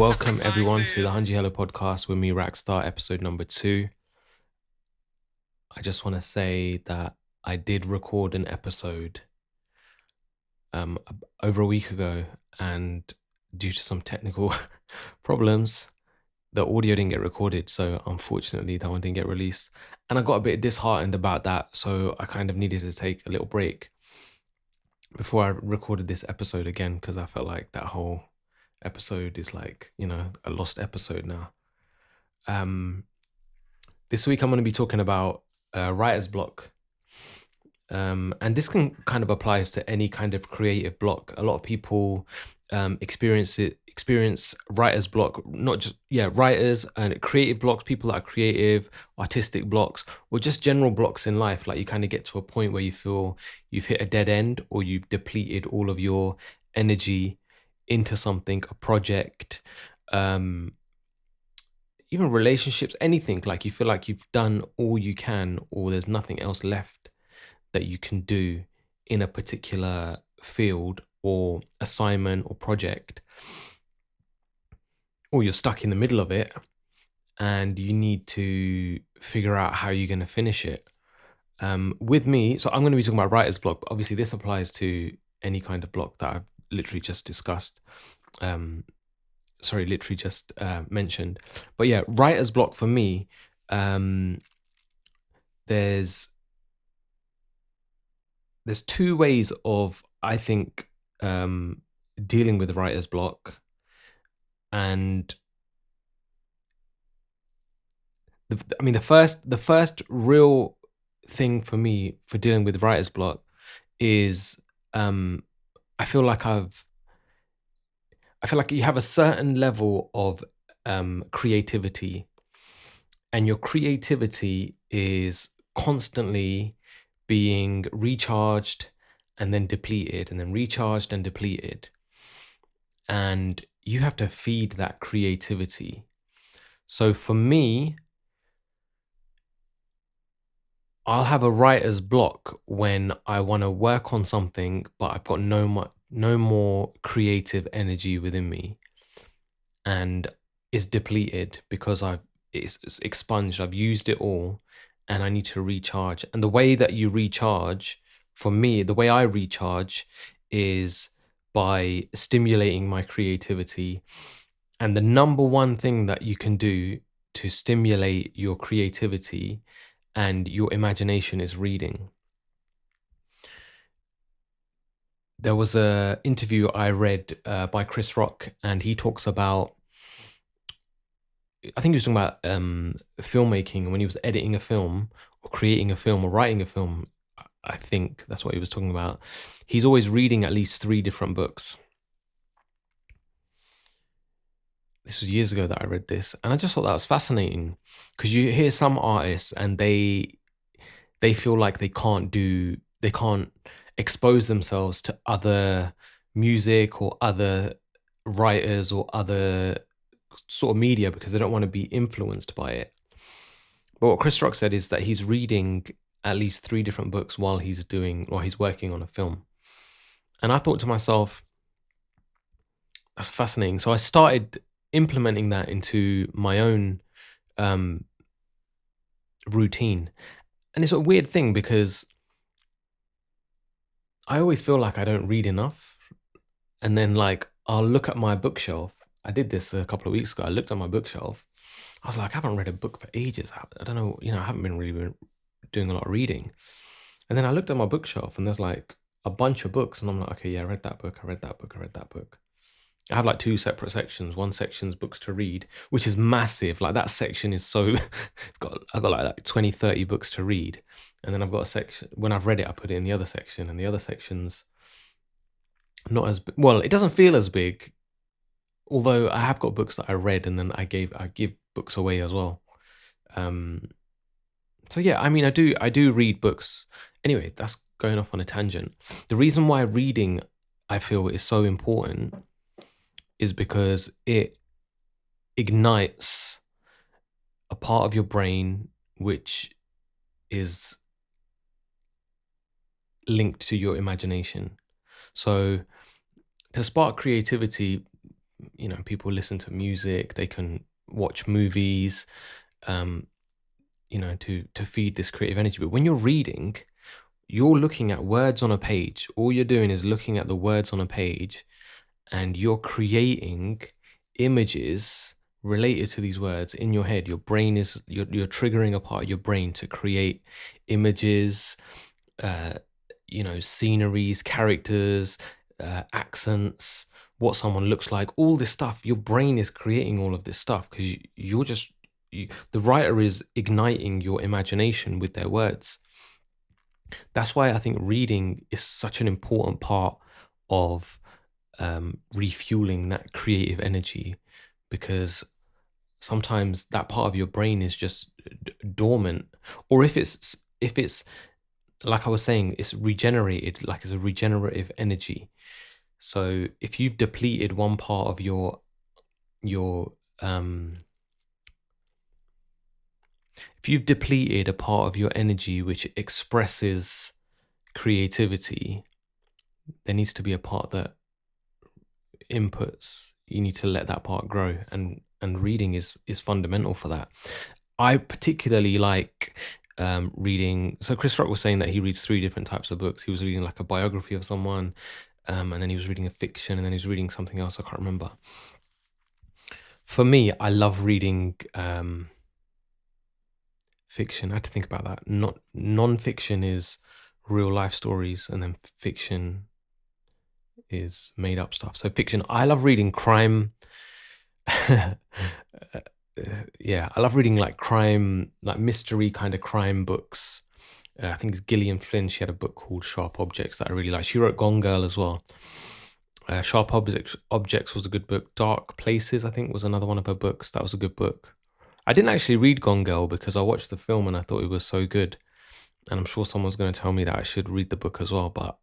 welcome everyone to the Hanji podcast with me, Raxstar, episode number 2. I just want to say that I did record an episode over a week ago, and due to some technical problems, the audio didn't get recorded. So unfortunately, that one didn't get released. And I got a bit disheartened about that. So I kind of needed to take a little break before I recorded this episode again, because I felt like that whole episode is like, a lost episode now. This week I'm going to be talking about writer's block. And this can kind of applies to any kind of creative block. A lot of people experience writer's block, not just writers and creative blocks, people that are creative, artistic blocks, or just general blocks in life. Like you kind of get to a point where you feel you've hit a dead end, or you've depleted all of your energy into something, a project, even relationships, anything. Like you feel like you've done all you can, or there's nothing else left that you can do in a particular field or assignment or project, or you're stuck in the middle of it and you need to figure out how you're going to finish it. With me, so I'm going to be talking about writer's block, but obviously this applies to any kind of block that I've literally just discussed. Mentioned. But yeah, writer's block for me, there's two ways of, I think, dealing with writer's block. And the first real thing for me for dealing with writer's block is I feel like you have a certain level of creativity, and your creativity is constantly being recharged and then depleted, and then recharged and depleted. And you have to feed that creativity. So for me, I'll have a writer's block when I want to work on something, but I've got no more creative energy within me, and it's depleted because it's expunged. I've used it all, and I need to recharge. And the way that you recharge, for me, the way I recharge is by stimulating my creativity. And the number one thing that you can do to stimulate your creativity and your imagination is reading. There was an interview I read by Chris Rock, and he talks about, I think he was talking about filmmaking, when he was editing a film or creating a film or writing a film. I think that's what he was talking about. He's always reading at least 3 different books. This was years ago that I read this, and I just thought that was fascinating, because you hear some artists and they feel like they can't expose themselves to other music or other writers or other sort of media because they don't want to be influenced by it. But what Chris Rock said is that he's reading at least 3 different books while he's working on a film. And I thought to myself, that's fascinating. So I started implementing that into my own routine. And it's a weird thing, because I always feel like I don't read enough. And then like I'll look at my bookshelf. I did this a couple of weeks ago. I looked at my bookshelf. I was like, I haven't read a book for ages. I don't know, I haven't been really doing a lot of reading. And then I looked at my bookshelf, and there's like a bunch of books, and I'm like, okay, yeah, I read that book. I read that book. I have like 2 separate sections. One section's books to read, which is massive. Like that section is so, I've got like 20, 30 books to read. And then I've got a section, when I've read it, I put it in the other section, and the other section's not as, well, it doesn't feel as big, although I have got books that I read, and then I give books away as well. So yeah, I mean, I do read books. Anyway, that's going off on a tangent. The reason why reading, I feel, is so important is because it ignites a part of your brain which is linked to your imagination. So to spark creativity, people listen to music, they can watch movies, to feed this creative energy. But when you're reading, you're looking at words on a page. All you're doing is looking at the words on a page, and you're creating images related to these words in your head. Your brain is you're triggering a part of your brain to create images, sceneries, characters, accents, what someone looks like, all this stuff. Your brain is creating all of this stuff because the writer is igniting your imagination with their words. That's why I think reading is such an important part of refueling that creative energy, because sometimes that part of your brain is just dormant, or if it's like I was saying, it's regenerated, like it's a regenerative energy. So if you've depleted one part of your if you've depleted a part of your energy which expresses creativity, there needs to be a part that inputs. You need to let that part grow, and reading is fundamental for that. I particularly like reading. So Chris Rock was saying that he reads 3 different types of books. He was reading like a biography of someone, and then he was reading a fiction, and then he was reading something else I can't remember. For me, I love reading fiction. I had to think about that. Not non-fiction is real life stories, and then fiction is made up stuff. So fiction, I love reading crime. Yeah, I love reading like crime, like mystery kind of crime books. I think it's Gillian Flynn. She had a book called Sharp Objects that I really like. She wrote Gone Girl as well. Sharp Objects was a good book. Dark Places, I think, was another one of her books. That was a good book. I didn't actually read Gone Girl because I watched the film and I thought it was so good. And I'm sure someone's going to tell me that I should read the book as well, but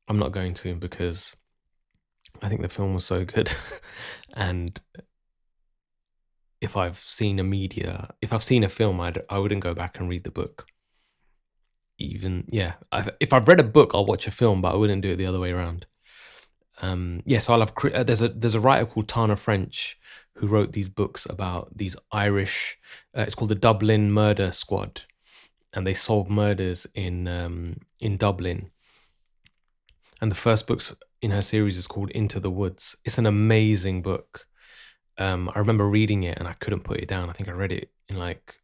I'm not going to, because I think the film was so good. And if I've seen a film, I wouldn't go back and read the book. If I've read a book, I'll watch a film, but I wouldn't do it the other way around. So I love. There's a writer called Tana French who wrote these books about these Irish. It's called the Dublin Murder Squad, and they solve murders in Dublin. And the first book in her series is called Into the Woods. It's an amazing book. I remember reading it and I couldn't put it down. I think I read it in like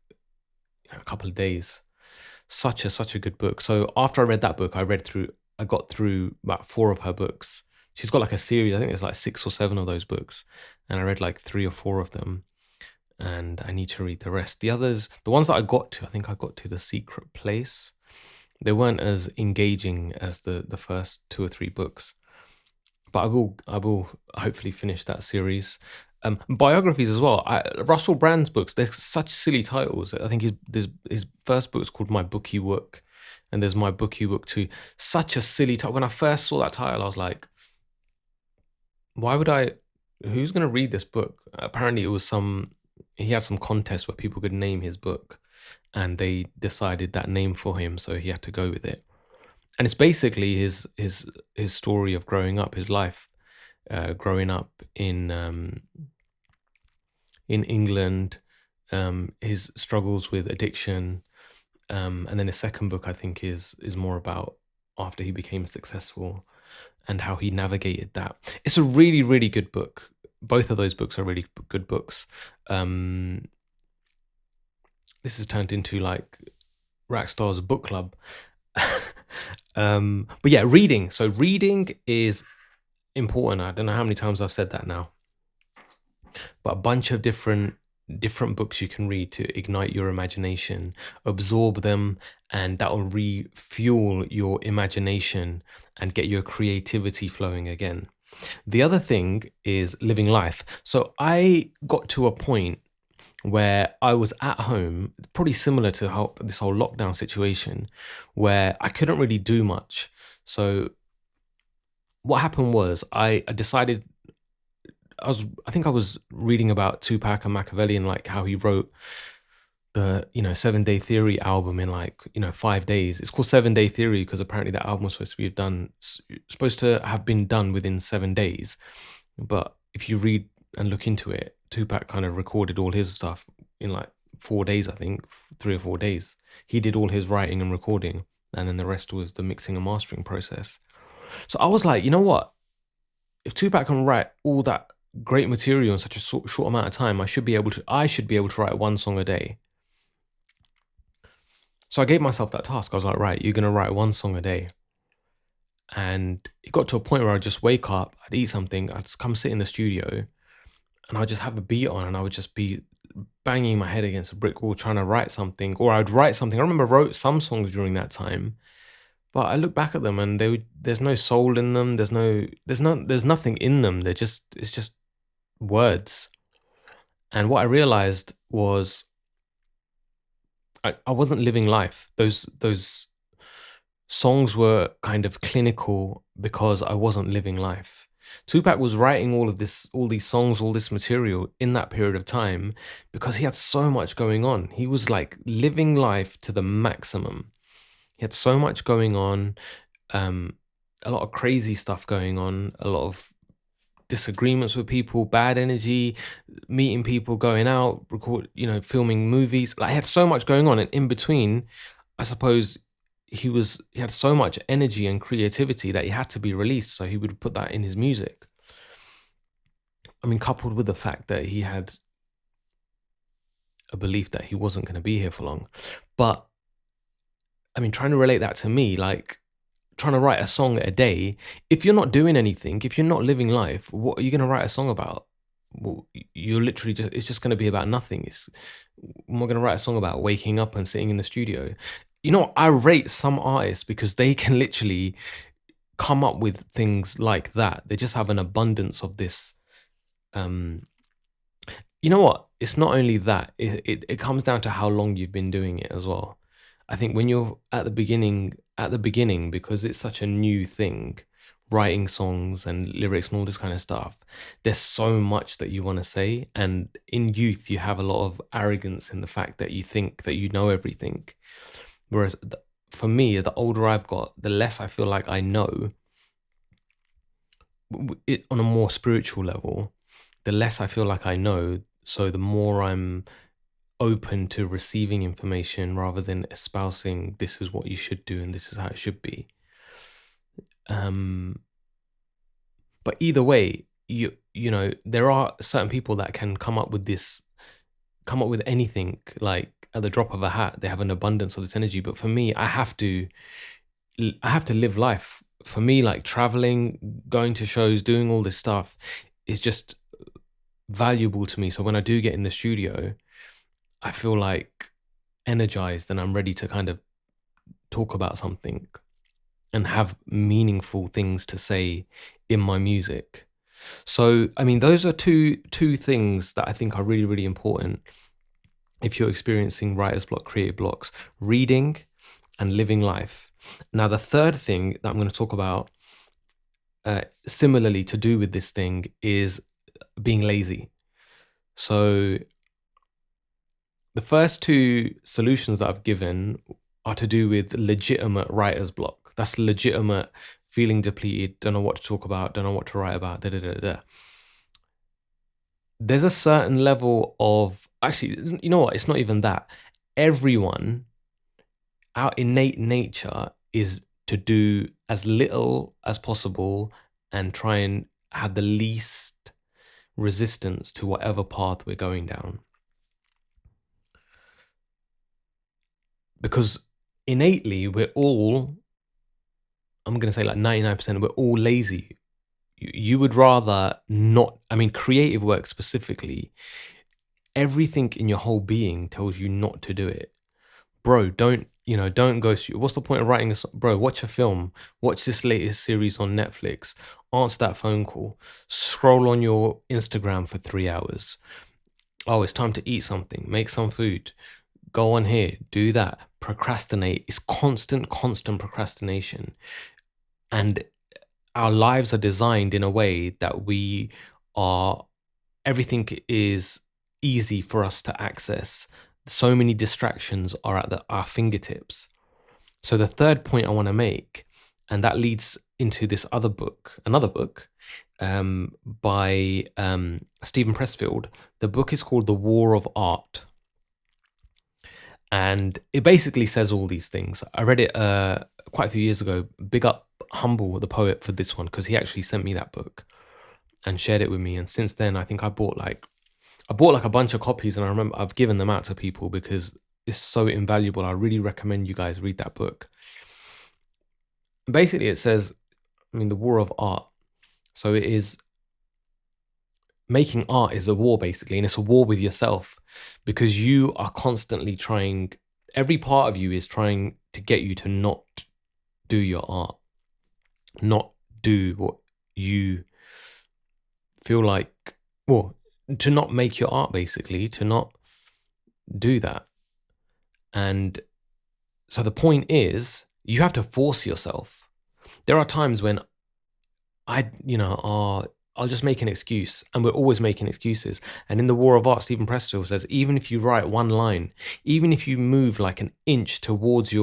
a couple of days. Such a good book. So after I read that book, I got through about 4 of her books. She's got like a series. I think there's like 6 or 7 of those books, and I read like 3 or 4 of them, and I need to read the rest. The others, the ones that I think I got to The Secret Place. They weren't as engaging as the first 2 or 3 books, but I will hopefully finish that series. Biographies as well. Russell Brand's books, they're such silly titles. I think his first book is called My Bookie Wook, and there's My Bookie Wook too. Such a silly title. When I first saw that title, I was like, who's going to read this book? Apparently he had some contest where people could name his book, and they decided that name for him, so he had to go with it. And it's basically his story of growing up, his life, growing up in England, his struggles with addiction, and then his second book, I think, is more about after he became successful and how he navigated that. It's a really, really good book. Both of those books are really good books. This has turned into like Raxstar's book club. But yeah, reading. So reading is important. I don't know how many times I've said that now, but a bunch of different books you can read to ignite your imagination, absorb them, and that will refuel your imagination and get your creativity flowing again. The other thing is living life. So I got to a point where I was at home, probably similar to how this whole lockdown situation, where I couldn't really do much. So what happened was I decided, I think I was reading about Tupac and Machiavelli and like how he wrote the 7 Day Theory album in like 5 days. It's called 7 Day Theory because apparently that album was supposed to have been done within 7 days. But if you read and look into it, Tupac kind of recorded all his stuff in like 4 days, I think, 3 or 4 days. He did all his writing and recording, and then the rest was the mixing and mastering process. So I was like, you know what? If Tupac can write all that great material in such a short amount of time, I should be able to. I should be able to write one song a day. So I gave myself that task. I was like, right, you're gonna write one song a day. And it got to a point where I'd just wake up, I'd eat something, I'd just come sit in the studio, and I'd just have a beat on, and I would just be banging my head against a brick wall trying to write something, or I'd write something. I remember I wrote some songs during that time, but I look back at them and there's no soul in them. There's nothing in them. It's just words. And what I realized was I wasn't living life. Those songs were kind of clinical because I wasn't living life. Tupac was writing all these songs, all this material in that period of time because he had so much going on. He was like living life to the maximum. He had so much going on, a lot of crazy stuff going on, a lot of disagreements with people, bad energy, meeting people, going out, filming movies. Like he had so much going on, and in between, I suppose he had so much energy and creativity that he had to be released. So he would put that in his music. I mean, coupled with the fact that he had a belief that he wasn't going to be here for long. But I mean, trying to relate that to me, like trying to write a song a day, if you're not doing anything, if you're not living life, what are you going to write a song about? Well, you're literally it's just going to be about nothing. I'm not going to write a song about waking up and sitting in the studio. You know, I rate some artists because they can literally come up with things like that. They just have an abundance of this. You know what? It's not only that, it comes down to how long you've been doing it as well. I think when you're at the beginning, because it's such a new thing, writing songs and lyrics and all this kind of stuff, there's so much that you want to say. And in youth, you have a lot of arrogance in the fact that you think that you know everything. Whereas for me, the older I've got, the less I feel like I know it on a more spiritual level, the less I feel like I know. So the more I'm open to receiving information rather than espousing this is what you should do and this is how it should be. But either way, you know, there are certain people that can come up with anything like at the drop of a hat. They have an abundance of this energy. But for me, I have to live life. For me, like traveling, going to shows, doing all this stuff is just valuable to me. So when I do get in the studio, I feel like energized and I'm ready to kind of talk about something and have meaningful things to say in my music. So, I mean, those are two things that I think are really, really important if you're experiencing writer's block, creative blocks: reading and living life. Now, the third thing that I'm going to talk about, similarly to do with this thing, is being lazy. So the first two solutions that I've given are to do with legitimate writer's block. That's legitimate, feeling depleted, don't know what to talk about, don't know what to write about, da da da da. There's a certain level of, actually, you know what? It's not even that. Everyone, our innate nature is to do as little as possible and try and have the least resistance to whatever path we're going down. Because innately, we're all, I'm going to say like 99%, we're all lazy. You would rather not, I mean, creative work specifically, everything in your whole being tells you not to do it. Bro, don't go, what's the point of writing bro, watch a film, watch this latest series on Netflix, answer that phone call, scroll on your Instagram for 3 hours. Oh, it's time to eat something, make some food, go on here, do that, procrastinate. It's constant procrastination. And our lives are designed in a way that everything is easy for us to access. So many distractions are at our fingertips. So the third point I want to make, and that leads into this another book by Stephen Pressfield. The book is called The War of Art. And it basically says all these things. I read it quite a few years ago. Big up Humble, the poet, for this one, because he actually sent me that book and shared it with me. And since then, I think I bought like a bunch of copies, and I remember I've given them out to people because it's so invaluable. I really recommend you guys read that book. Basically, it says, the war of art. So it is, making art is a war basically, and it's a war with yourself, because you are constantly trying, every part of you is trying to get you to not do your art, not do what you feel like, well, to not make your art basically, to not do that. And so the point is, you have to force yourself. There are times when I'll just make an excuse, and we're always making excuses. And in The War of Art, Stephen Pressfield says, even if you write one line, even if you move like an inch towards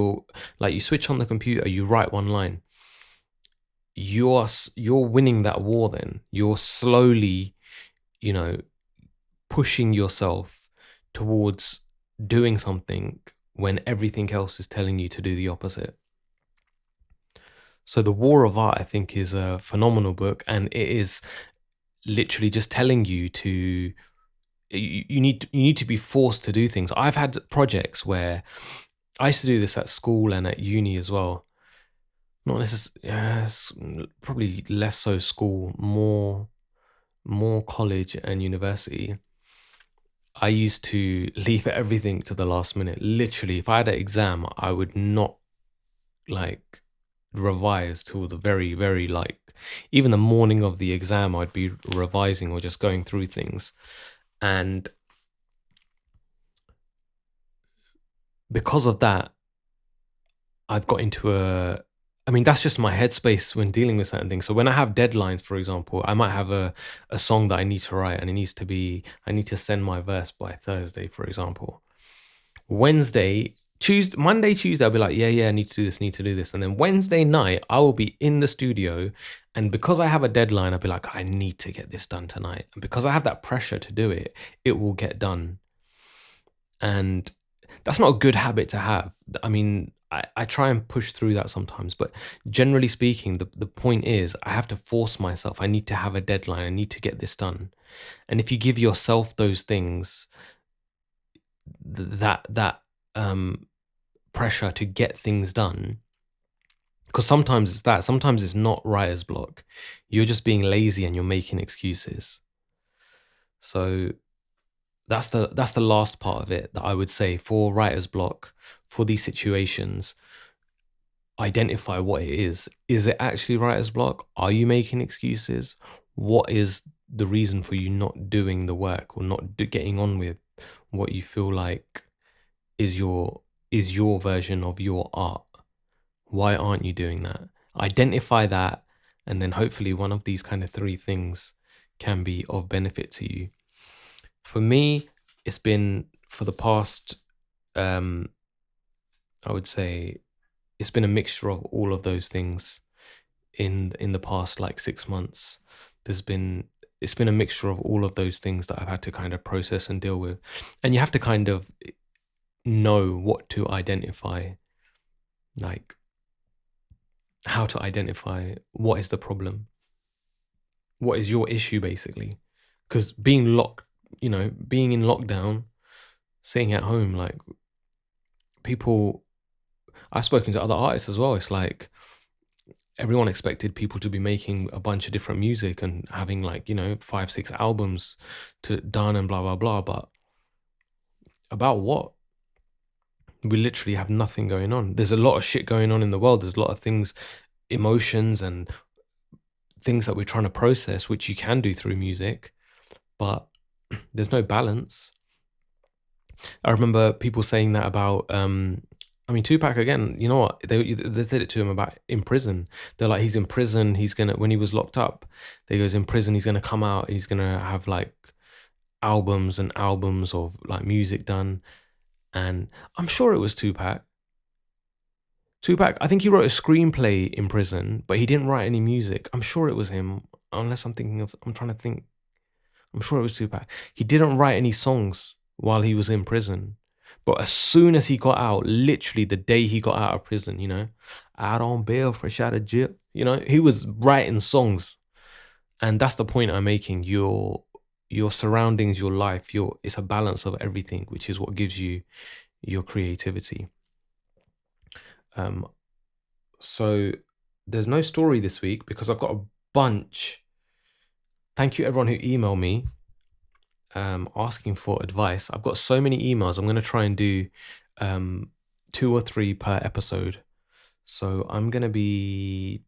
like you switch on the computer, you write one line, you're winning that war. Then you're slowly, pushing yourself towards doing something when everything else is telling you to do the opposite. So The War of Art, I think, is a phenomenal book, and it is literally just telling you to, you need to be forced to do things. I've had projects where I used to do this at school and at uni as well. Not necessarily, probably less so school, more college and university. I used to leave everything to the last minute. Literally, if I had an exam, I would not like revise till the very, very, like, even the morning of the exam, I'd be revising or just going through things. And because of that, I've got into that's just my headspace when dealing with certain things. So when I have deadlines, for example, I might have a song that I need to write, and I need to send my verse by Thursday, for example. Monday, Tuesday, I'll be like, yeah, I need to do this. And then Wednesday night, I will be in the studio. And because I have a deadline, I'll be like, I need to get this done tonight. And because I have that pressure to do it, it will get done. And that's not a good habit to have. I try and push through that sometimes, but generally speaking, the point is, I have to force myself. I need to have a deadline. I need to get this done. And if you give yourself those things, that pressure to get things done, because sometimes it's not writer's block. You're just being lazy and you're making excuses. So that's the last part of it that I would say for writer's block, for these situations. Identify what it is. Is it actually writer's block? Are you making excuses? What is the reason for you not doing the work or not getting on with what you feel like is your version of your art? Why aren't you doing that? Identify that, and then hopefully one of these kind of three things can be of benefit to you. For me, it's been, for the past, I would say, it's been a mixture of all of those things in the past like 6 months. It's been a mixture of all of those things that I've had to kind of process and deal with. And you have to kind of know what to identify, like how to identify what is the problem, what is your issue basically. Because being in lockdown, sitting at home, like, people, I've spoken to other artists as well. It's like everyone expected people to be making a bunch of different music and having 5-6 albums done and blah blah blah, but about what? We literally have nothing going on. There's a lot of shit going on in the world. There's a lot of things, emotions and things that we're trying to process, which you can do through music, but there's no balance. I remember people saying that about Tupac again. You know what? They said it to him about in prison. They're like, he's in prison. When he was locked up, they goes, in prison, he's gonna come out. He's gonna have like albums and albums of like music done. And I'm sure it was Tupac. Tupac, I think he wrote a screenplay in prison, but he didn't write any music. I'm sure it was him, unless I'm trying to think. I'm sure it was Tupac. He didn't write any songs while he was in prison. But as soon as he got out, literally the day he got out of prison, out on bail, fresh out of jail, he was writing songs. And that's the point I'm making. Your surroundings, your life, it's a balance of everything, which is what gives you your creativity. So there's no story this week because I've got a bunch. Thank you everyone who emailed me asking for advice. I've got so many emails. I'm going to try and do 2 or 3 per episode. So I'm going to be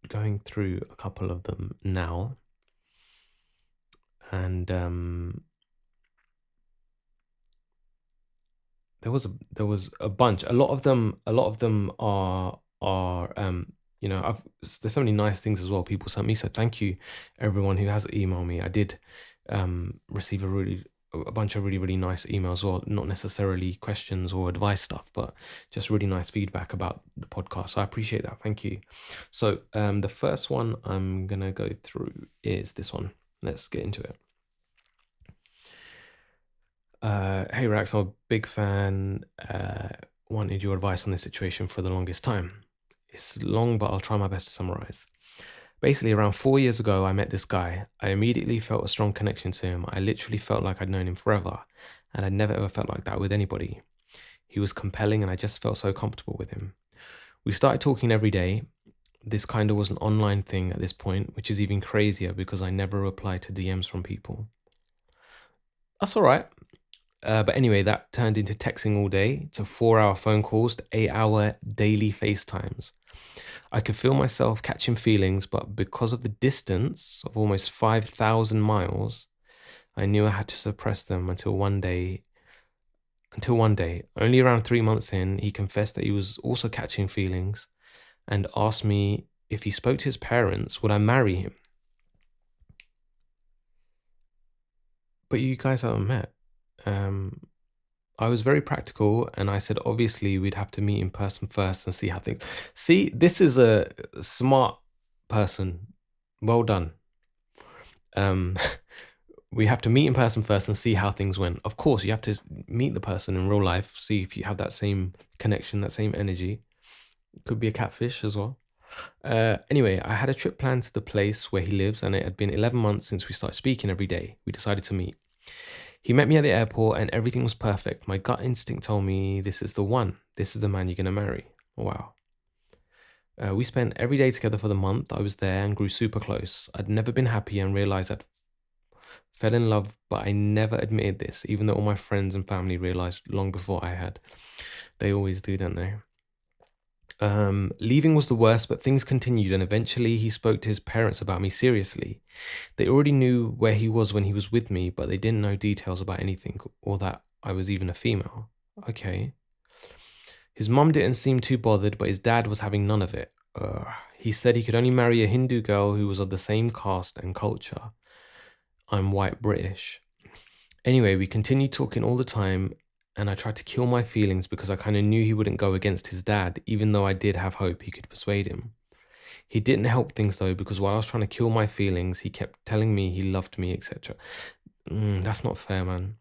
going through a couple of them now. And there was a bunch. A lot of them are there's so many nice things as well people sent me. So thank you everyone who has emailed me. I did receive a bunch of really, really nice emails. Well, not necessarily questions or advice stuff, but just really nice feedback about the podcast. So I appreciate that. Thank you. So the first one I'm gonna go through is this one. Let's get into it. Hey Rax, I'm a big fan. Wanted your advice on this situation for the longest time. It's long, but I'll try my best to summarize. Basically, around 4 years ago, I met this guy. I immediately felt a strong connection to him. I literally felt like I'd known him forever, and I'd never ever felt like that with anybody. He was compelling, and I just felt so comfortable with him. We started talking every day. This kind of was an online thing at this point, which is even crazier because I never replied to DMs from people. That's all right. But anyway, that turned into texting all day, to 4-hour phone calls, to 8-hour daily FaceTimes. I could feel myself catching feelings, but because of the distance of almost 5,000 miles, I knew I had to suppress them until one day, only around 3 months in, he confessed that he was also catching feelings and asked me if he spoke to his parents, would I marry him? But you guys haven't met. I was very practical and I said, obviously, we'd have to meet in person first and see how things. See, this is a smart person. Well done. We have to meet in person first and see how things went. Of course, you have to meet the person in real life, see if you have that same connection, that same energy. Could be a catfish as well. Anyway, I had a trip planned to the place where he lives, and it had been 11 months since we started speaking every day. We decided to meet. He met me at the airport and everything was perfect. My gut instinct told me this is the one. This is the man you're going to marry. Wow. We spent every day together for the month. I was there and grew super close. I'd never been happy and realized I'd fell in love, but I never admitted this, even though all my friends and family realized long before I had. They always do, don't they? Leaving was the worst, but things continued, and eventually he spoke to his parents about me seriously. They already knew where he was when he was with me, but they didn't know details about anything or that I was even a female. Okay. His mum didn't seem too bothered, but his dad was having none of it. He said he could only marry a Hindu girl who was of the same caste and culture. I'm white British. Anyway, we continued talking all the time, and I tried to kill my feelings because I kind of knew he wouldn't go against his dad, even though I did have hope he could persuade him. He didn't help things though, because while I was trying to kill my feelings, he kept telling me he loved me, etc. That's not fair, man.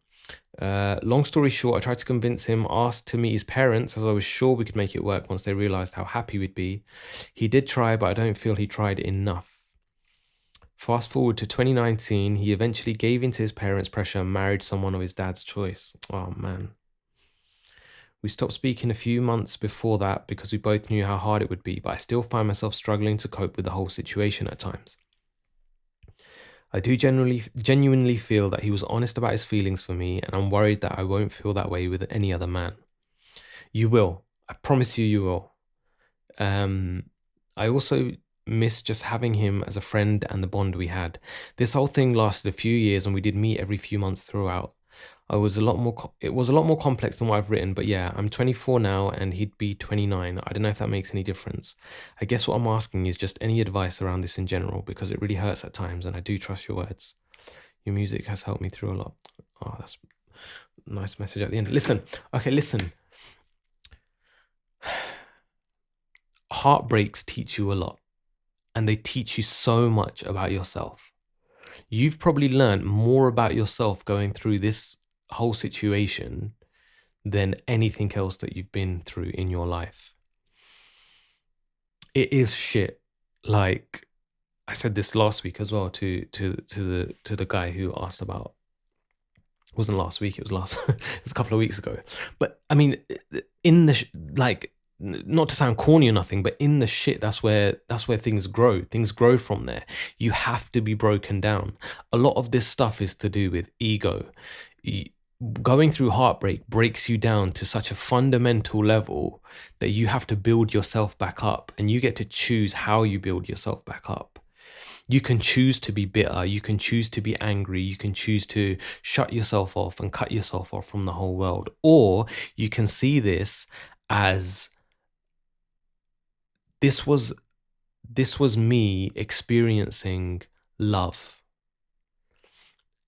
Long story short, I tried to convince him, asked to meet his parents, as I was sure we could make it work once they realized how happy we'd be. He did try, but I don't feel he tried enough. Fast forward to 2019, he eventually gave in to his parents' pressure and married someone of his dad's choice. Oh, man. We stopped speaking a few months before that because we both knew how hard it would be, but I still find myself struggling to cope with the whole situation at times. I do genuinely feel that he was honest about his feelings for me, and I'm worried that I won't feel that way with any other man. You will. I promise you, you will. I also miss just having him as a friend and the bond we had. This whole thing lasted a few years and we did meet every few months throughout. It was a lot more complex than what I've written, but yeah, I'm 24 now and he'd be 29. I don't know if that makes any difference. I guess what I'm asking is just any advice around this in general, because it really hurts at times and I do trust your words. Your music has helped me through a lot. Oh, that's a nice message at the end. Listen. heartbreaks teach you a lot, and they teach you so much about yourself. You've probably learned more about yourself going through this whole situation than anything else that you've been through in your life. It is shit. Like I said this last week as well to the guy who asked about. It wasn't last week. It was it was a couple of weeks ago. But I mean, in the like, not to sound corny or nothing, but in the shit, that's where things grow. Things grow from there. You have to be broken down. A lot of this stuff is to do with ego. Going through heartbreak breaks you down to such a fundamental level that you have to build yourself back up, and you get to choose how you build yourself back up. You can choose to be bitter, you can choose to be angry, you can choose to shut yourself off and cut yourself off from the whole world, or you can see this as this was me experiencing love.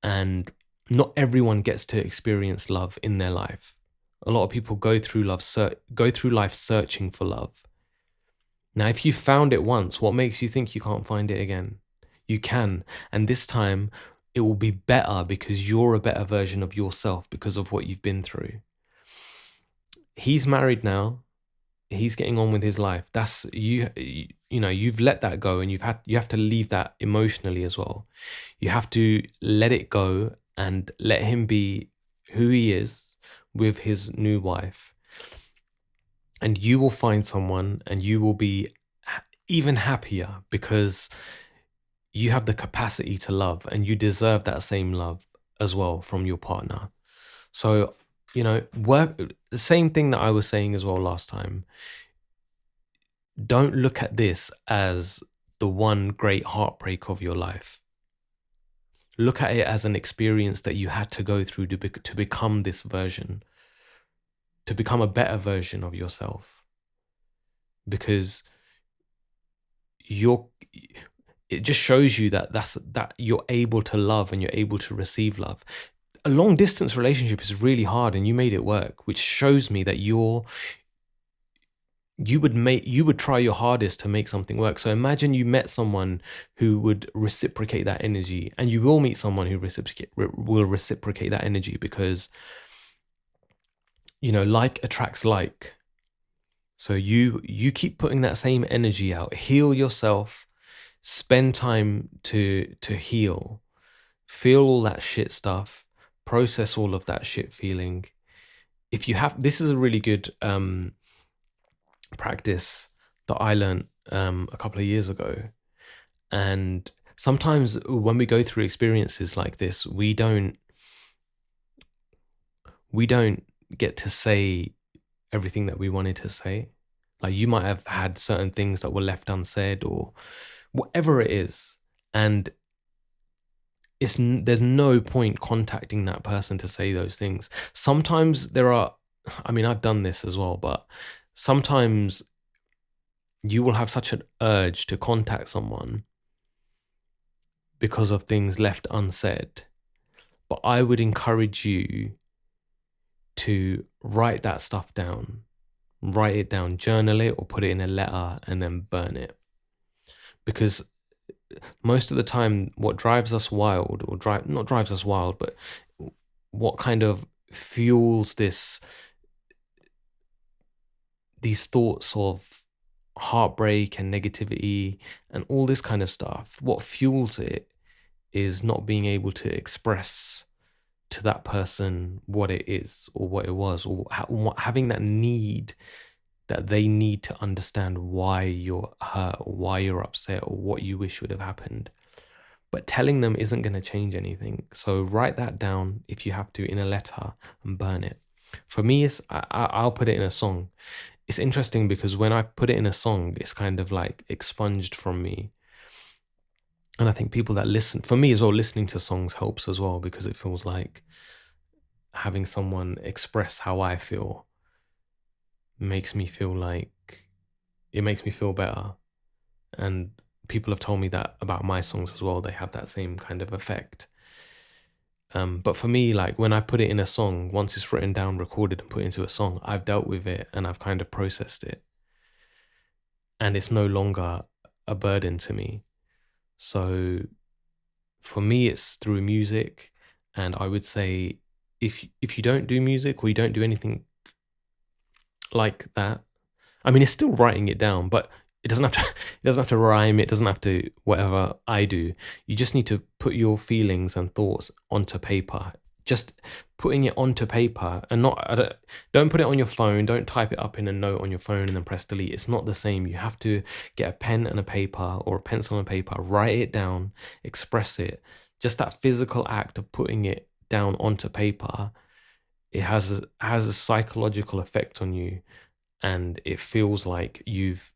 And not everyone gets to experience love in their life. A lot of people go through life searching for love. Now, if you found it once, what makes you think you can't find it again? You can. And this time it will be better because you're a better version of yourself because of what you've been through. He's married now. He's getting on with his life. That's you know, you've let that go, and you have to leave that emotionally as well. You have to let it go and let him be who he is with his new wife. And you will find someone, and you will be even happier because you have the capacity to love, and you deserve that same love as well from your partner. So, you know, the same thing that I was saying as well last time. Don't look at this as the one great heartbreak of your life. Look at it as an experience that you had to go through to become this version, to become a better version of yourself. Because it just shows you that you're able to love and you're able to receive love. A long distance relationship is really hard, and you made it work, which shows me that you would try your hardest to make something work. So imagine you met someone who would reciprocate that energy, and you will meet someone who will reciprocate that energy, because, you know, like attracts like. So you keep putting that same energy out. Heal yourself. Spend time to heal. Feel all that shit stuff. Process all of that shit feeling. If you have, this is a really good practice that I learned a couple of years ago. And sometimes when we go through experiences like this, we don't get to say everything that we wanted to say. Like, you might have had certain things that were left unsaid, or whatever it is, and there's no point contacting that person to say those things. Sometimes I mean, I've done this as well, but sometimes you will have such an urge to contact someone because of things left unsaid. But I would encourage you to write that stuff down. Write it down, journal it, or put it in a letter and then burn it. Because most of the time, what drives us wild, not drives us wild, but what kind of fuels these thoughts of heartbreak and negativity and all this kind of stuff, what fuels it is not being able to express to that person what it is or what it was, or having that need that they need to understand why you're hurt or why you're upset or what you wish would have happened. But telling them isn't going to change anything. So write that down if you have to in a letter and burn it. For me, I'll put it in a song. It's interesting because when I put it in a song, it's kind of like expunged from me. And I think people that listen, for me as well, listening to songs helps as well, because it feels like having someone express how I feel makes me feel better. And people have told me that about my songs as well. They have that same kind of effect. But for me, like, when I put it in a song, once it's written down, recorded, and put into a song, I've dealt with it and I've kind of processed it. and it's no longer a burden to me. So for me, it's through music. And I would say if you don't do music or you don't do anything like that, I mean, it's still writing it down, but it doesn't have to. It doesn't have to rhyme. It doesn't have to whatever I do. You just need to put your feelings and thoughts onto paper. Just putting it onto paper, and not. Don't put it on your phone. Don't type it up in a note on your phone and then press delete. It's not the same. You have to get a pen and a paper or a pencil and paper. Write it down. Express it. Just that physical act of putting it down onto paper. It has a psychological effect on you, and it feels like you've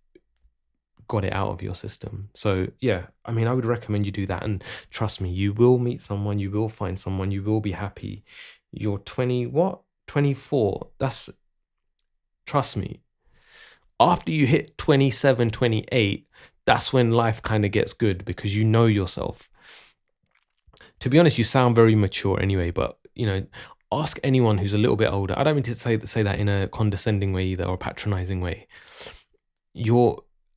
got it out of your system. So yeah, I mean, I would recommend you do that, and trust me, you will meet someone, you will find someone, you will be happy. You're 20, what? 24. Trust me. After you hit 27, 28, that's when life kind of gets good because you know yourself. To be honest, you sound very mature anyway, but ask anyone who's a little bit older. I don't mean to say that in a condescending way either or a patronizing way.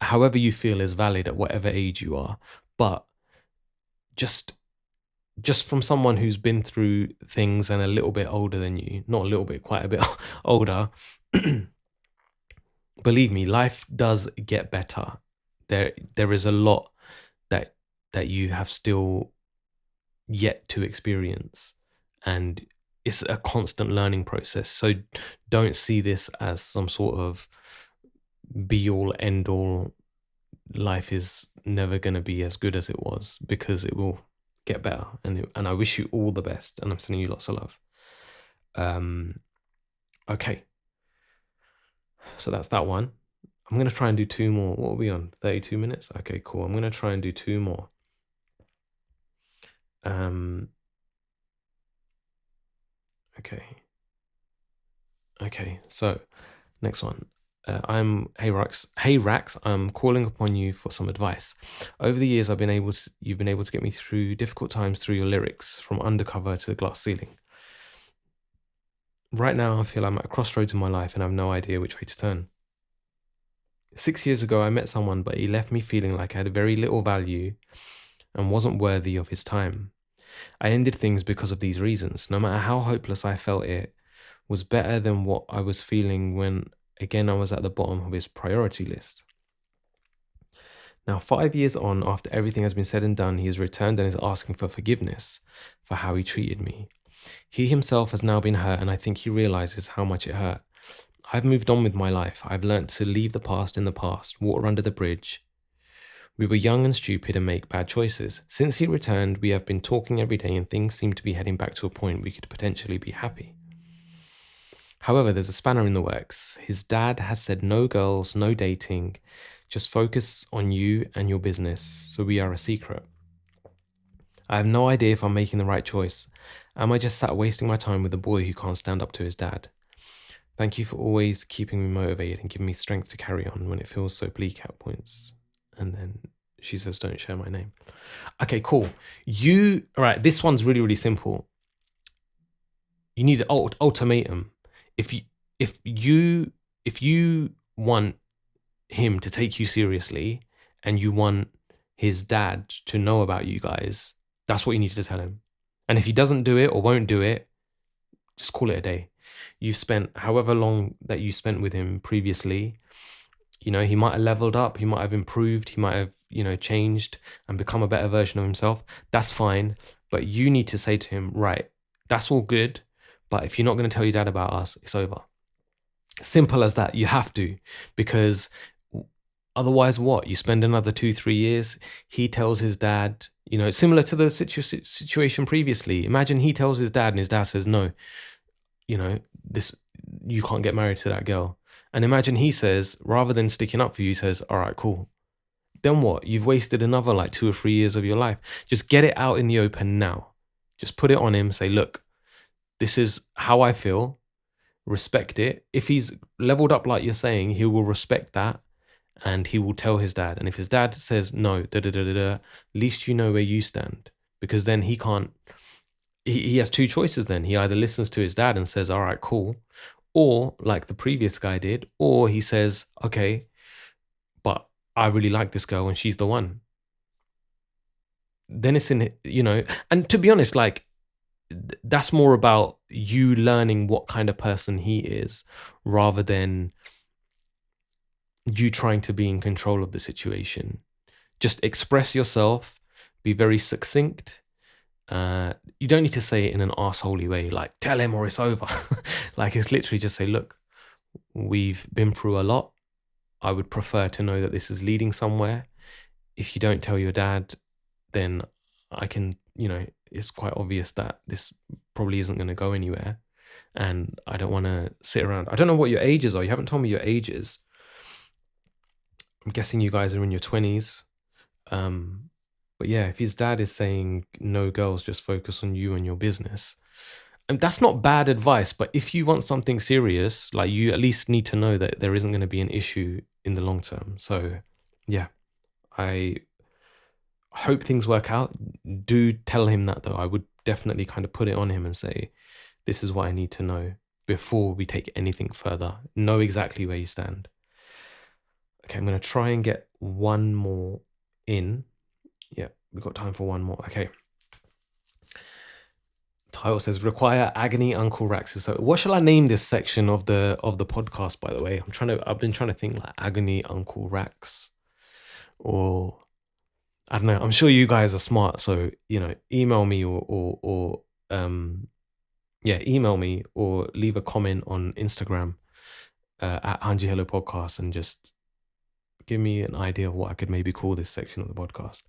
However you feel is valid at whatever age you are, but just from someone who's been through things and a little bit older than you, not a little bit, quite a bit older, believe me, life does get better. There is a lot that you have still yet to experience, and it's a constant learning process. So don't see this as some sort of be all end all. Life is never going to be as good as it was, because it will get better, and I wish you all the best, and I'm sending you lots of love. Okay, so that's that one. I'm going to try and do two more. What are we on? 32 minutes? Okay, cool. I'm going to try and do two more. Okay, so next one. Hey Rax, I'm calling upon you for some advice. Over the years, you've been able to get me through difficult times through your lyrics, from Undercover to The Glass Ceiling. Right now, I feel I'm at a crossroads in my life and I have no idea which way to turn. 6 years ago, I met someone, but he left me feeling like I had very little value and wasn't worthy of his time. I ended things because of these reasons. No matter how hopeless I felt, it was better than what I was feeling when, again, I was at the bottom of his priority list. Now, 5 years on, after everything has been said and done, he has returned and is asking for forgiveness for how he treated me. He himself has now been hurt, and I think he realizes how much it hurt. I've moved on with my life. I've learnt to leave the past in the past, water under the bridge. We were young and stupid and make bad choices. Since he returned, we have been talking every day, and things seem to be heading back to a point we could potentially be happy. However, there's a spanner in the works. His dad has said no girls, no dating, just focus on you and your business, so we are a secret. I have no idea if I'm making the right choice. Am I just sat wasting my time with a boy who can't stand up to his dad? Thank you for always keeping me motivated and giving me strength to carry on when it feels so bleak at points. And then she says, don't share my name. Okay, cool. All right, this one's really, really simple. You need an ultimatum. If you want him to take you seriously and you want his dad to know about you guys, that's what you need to tell him. And if he doesn't do it or won't do it, just call it a day. You've spent however long that you spent with him previously. He might have leveled up, he might have improved, he might have, changed and become a better version of himself. That's fine. But you need to say to him, right, that's all good, but if you're not going to tell your dad about us, it's over. Simple as that. You have to, because otherwise what? You spend another 2-3 years, he tells his dad, similar to the situation previously. Imagine he tells his dad and his dad says, no, you can't get married to that girl. And imagine he says, rather than sticking up for you, he says, all right, cool. Then what? You've wasted another 2 or 3 years of your life. Just get it out in the open now. Just put it on him. Say, look, this is how I feel. Respect it. If he's leveled up like you're saying, he will respect that and he will tell his dad. And if his dad says no, at least you know where you stand, because then he can't. He has two choices then. He either listens to his dad and says, all right, cool, or like the previous guy did, or he says, okay, but I really like this girl and she's the one. Then it's in, and to be honest, like, that's more about you learning what kind of person he is rather than you trying to be in control of the situation. Just express yourself, be very succinct. You don't need to say it in an arseholey way, like tell him or it's over. Like, it's literally just say, look, we've been through a lot. I would prefer to know that this is leading somewhere. If you don't tell your dad, then I can, it's quite obvious that this probably isn't going to go anywhere. And I don't want to sit around. I don't know what your ages are. You haven't told me your ages. I'm guessing you guys are in your 20s. But yeah, if his dad is saying no girls, just focus on you and your business, and that's not bad advice. But if you want something serious, like, you at least need to know that there isn't going to be an issue in the long term. So yeah, I hope things work out. Do tell him that, though. I would definitely kind of put it on him and say, this is what I need to know before we take anything further. Know exactly where you stand. Okay, I'm going to try and get one more in. Yeah, we've got time for one more. Okay. Title says, require Agony Uncle Rax. So what shall I name this section of the podcast, by the way? I've been trying to think, like, Agony Uncle Rax, or I don't know. I'm sure you guys are smart, so email me or email me or leave a comment on Instagram at Hanji Hello Podcast and just give me an idea of what I could maybe call this section of the podcast.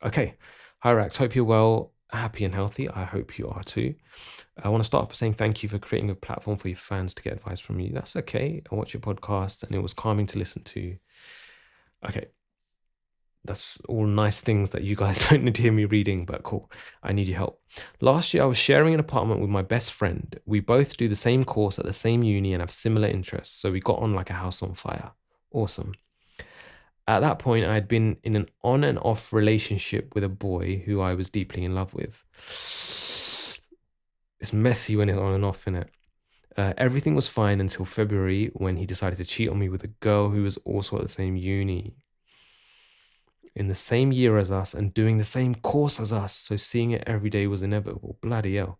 Okay. Hi, Rax. Hope you're well, happy and healthy. I hope you are too. I want to start off by saying thank you for creating a platform for your fans to get advice from you. That's okay. I watch your podcast and it was calming to listen to. Okay. That's all nice things that you guys don't need to hear me reading, but cool. I need your help. Last year, I was sharing an apartment with my best friend. We both do the same course at the same uni and have similar interests, so we got on like a house on fire. Awesome. At that point, I had been in an on and off relationship with a boy who I was deeply in love with. It's messy when it's on and off, innit? Everything was fine until February, when he decided to cheat on me with a girl who was also at the same uni, in the same year as us and doing the same course as us. So seeing it every day was inevitable. Bloody hell.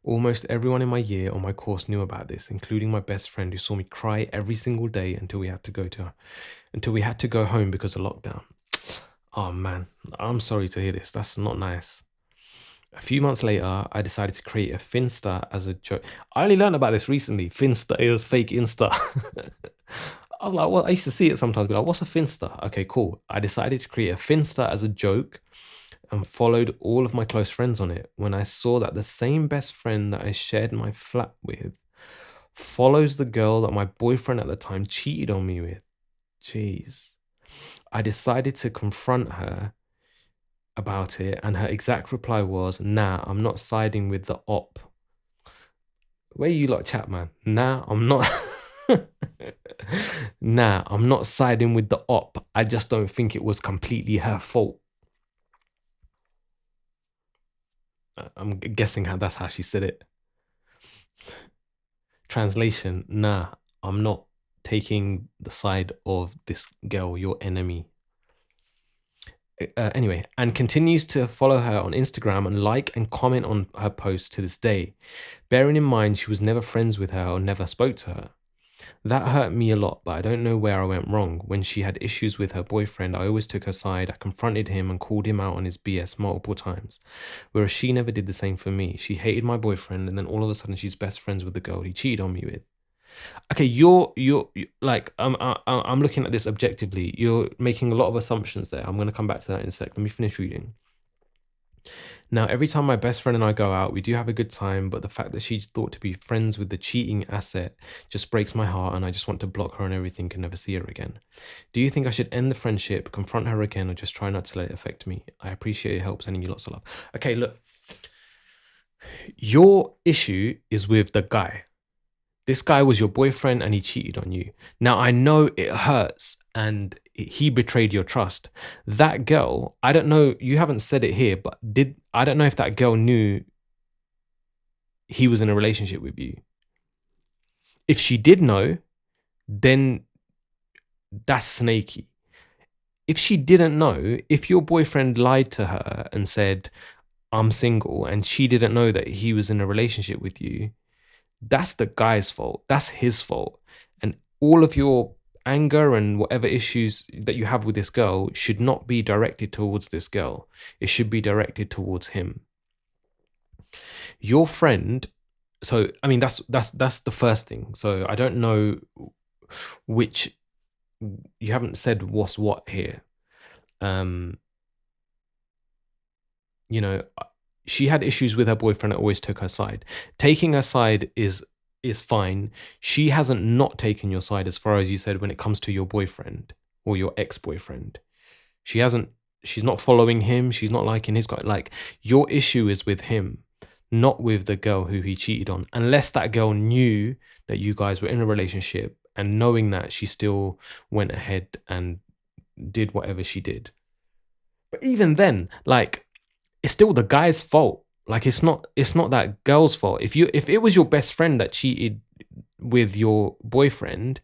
Almost everyone in my year or my course knew about this, including my best friend, who saw me cry every single day until we had to go home because of lockdown. Oh man, I'm sorry to hear this. That's not nice. A few months later, I decided to create a Finsta as a joke. I only learned about this recently. Finsta is fake Insta. I was like, well, I used to see it sometimes. Be like, what's a Finsta? Okay, cool. I decided to create a Finsta as a joke and followed all of my close friends on it. When I saw that the same best friend that I shared my flat with follows the girl that my boyfriend at the time cheated on me with. Jeez. I decided to confront her about it, and her exact reply was, nah, I'm not siding with the op. Where you lot chat, man? Nah, I'm not. Nah, I'm not siding with the op. I just don't think it was completely her fault. I'm guessing that's how she said it. Translation, nah, I'm not taking the side of this girl, your enemy. Anyway, and continues to follow her on Instagram and like and comment on her posts to this day, bearing in mind she was never friends with her or never spoke to her. That hurt me a lot, but I don't know where I went wrong. When she had issues with her boyfriend, I always took her side. I confronted him and called him out on his BS multiple times, whereas she never did the same for me. She hated my boyfriend, and then all of a sudden she's best friends with the girl he cheated on me with. Okay, you're like, I'm looking at this objectively. You're making a lot of assumptions there. I'm going to come back to that in a sec. Let me finish reading. Now, every time my best friend and I go out, we do have a good time, but the fact that she thought to be friends with the cheating asset just breaks my heart, and I just want to block her and everything and never see her again. Do you think I should end the friendship, confront her again, or just try not to let it affect me? I appreciate your help, sending you lots of love. Okay, look. Your issue is with the guy. This guy was your boyfriend and he cheated on you. Now, I know it hurts and he betrayed your trust. That girl, I don't know, you haven't said it here, but I don't know if that girl knew he was in a relationship with you. If she did know, then That's snaky. If she didn't know, if your boyfriend lied to her and said, I'm single, and she didn't know that he was in a relationship with you, that's the guy's fault. That's his fault. And all of your anger and whatever issues that you have with this girl should not be directed towards this girl. It should be directed towards him. Your friend, so I mean that's the first thing. So I don't know which, you haven't said what's what here. Um you know, she had issues with her boyfriend that always took her side. Taking her side is fine. She hasn't not taken your side, as far as you said, when it comes to your boyfriend or your ex-boyfriend. She hasn't, she's not following him, she's not liking his guy. Like, your issue is with him, not with the girl who he cheated on. Unless that girl knew that you guys were in a relationship, and knowing that, she still went ahead and did whatever she did. But even then, like, it's still the guy's fault. Like, it's not that girl's fault. If it was your best friend that cheated with your boyfriend,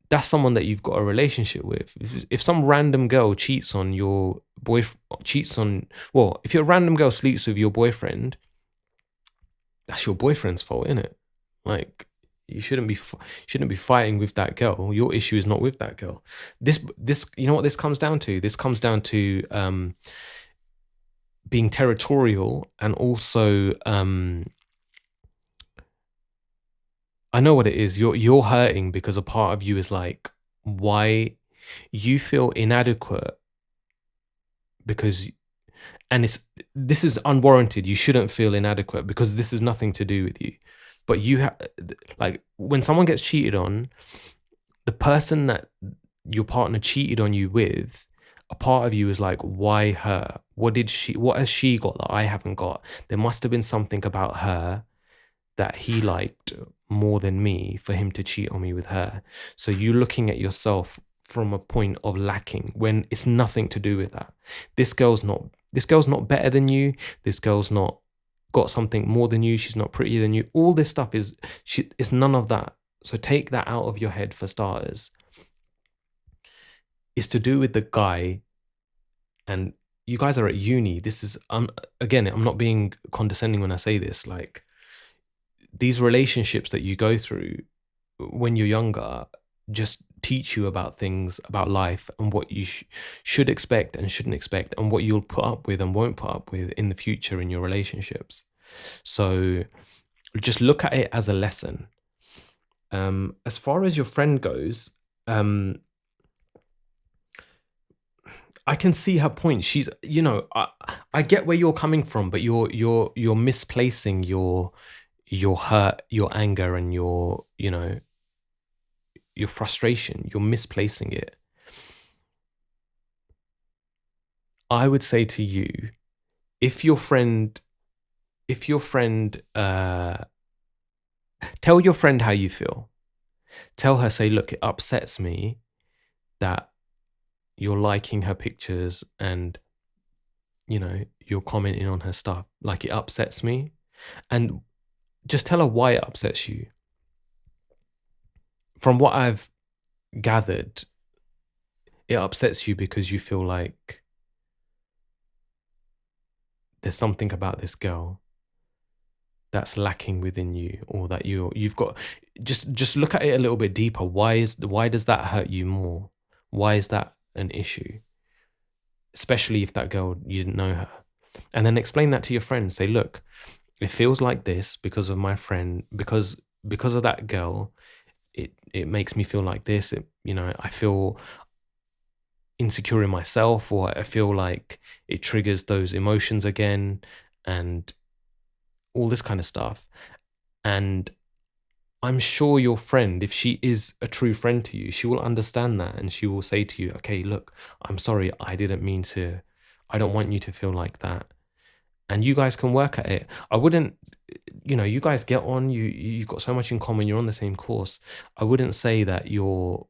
that's someone that you've got a relationship with. If some random girl cheats on your boyfriend, if your random girl sleeps with your boyfriend, that's your boyfriend's fault, isn't it? Like, you shouldn't be fighting with that girl. Your issue is not with that girl. This you know what this comes down to? This comes down to being territorial, and also I know what it is. You're hurting because a part of you is like, why you feel inadequate, because, and this is unwarranted. You shouldn't feel inadequate, because this is nothing to do with you. But like, when someone gets cheated on, the person that your partner cheated on you with, a part of you is like, why her? What has she got that I haven't got? There must have been something about her that he liked more than me for him to cheat on me with her. So you looking at yourself from a point of lacking, when it's nothing to do with that. This girl's not better than you. This girl's not got something more than you. She's not prettier than you. All this stuff it's none of that. So take that out of your head, for starters. It's to do with the guy, and you guys are at uni. This is, again, I'm not being condescending when I say this. Like, these relationships that you go through when you're younger just teach you about things, about life, and what you should expect and shouldn't expect, and what you'll put up with and won't put up with in the future in your relationships. So just look at it as a lesson. As far as your friend goes, I can see her point. She's, I get where you're coming from, but you're misplacing your hurt, your anger, and your frustration. You're misplacing it. I would say to you, if your friend, tell your friend how you feel. Tell her, say, look, it upsets me that you're liking her pictures and, you're commenting on her stuff. Like, it upsets me. And just tell her why it upsets you. From what I've gathered, it upsets you because you feel like there's something about this girl that's lacking within you, or that you've got. Just look at it a little bit deeper. Why does that hurt you more? Why is that an issue? Especially if that girl, you didn't know her. And then explain that to your friend. Say, look, it feels like this because of my friend, because of that girl. It makes me feel like this. I feel insecure in myself, or I feel like it triggers those emotions again, and all this kind of stuff. And I'm sure your friend, if she is a true friend to you, she will understand that, and she will say to you, okay, look, I'm sorry, I don't want you to feel like that. And you guys can work at it. I wouldn't, you guys get on, you've got so much in common, you're on the same course. I wouldn't say that you're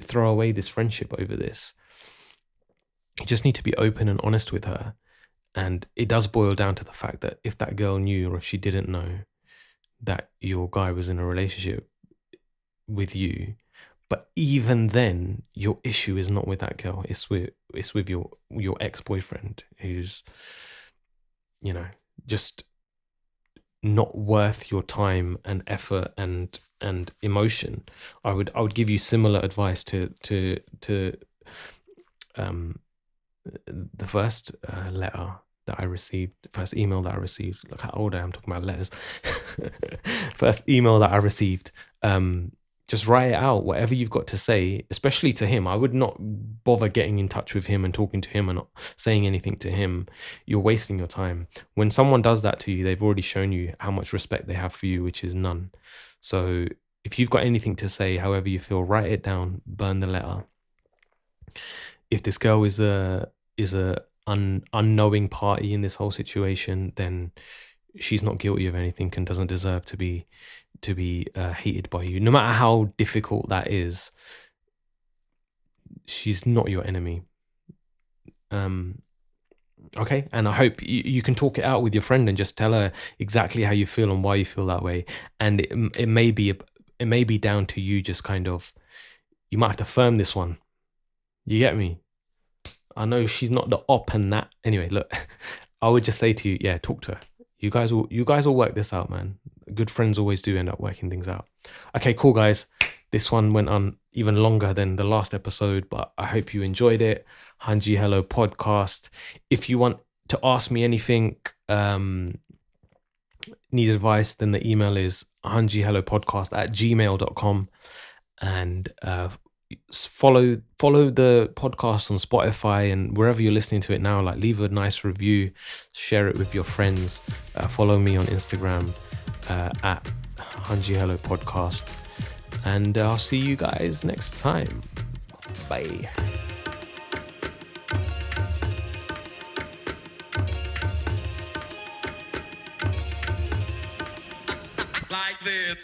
throw away this friendship over this. You just need to be open and honest with her. And it does boil down to the fact that if that girl knew, or if she didn't know that your guy was in a relationship with you, But even then, your issue is not with that girl. It's with your ex-boyfriend who's, you know, just not worth your time and effort and emotion. I would give you similar advice to the first letter that I received, the first email that I received. Look how old I am talking about letters. First email that I received. Just write it out, whatever you've got to say, especially to him. I would not bother getting in touch with him and talking to him and not saying anything to him. You're wasting your time. When someone does that to you, they've already shown you how much respect they have for you, which is none. So if you've got anything to say, however you feel, write it down, burn the letter. If this girl is a unknowing party in this whole situation, then she's not guilty of anything and doesn't deserve to be hated by you. No matter how difficult that is, she's not your enemy. Okay, and I hope you can talk it out with your friend and just tell her exactly how you feel and why you feel that way. And it may be down to you. Just kind of, you might have to firm this one. You get me? I know she's not the op and that. Anyway, look, I would just say to you, yeah, talk to her. You guys will work this out, man. Good friends always do end up working things out. Okay, cool, guys. This one went on even longer than the last episode, but I hope you enjoyed it. Hanji Hello Podcast. If you want to ask me anything, need advice, then the email is hanjihellopodcast@gmail.com. And follow the podcast on Spotify and wherever you're listening to it now. Like, leave a nice review, share it with your friends. Follow me on Instagram at Hanji Hello Podcast, and I'll see you guys next time. Bye. Like this.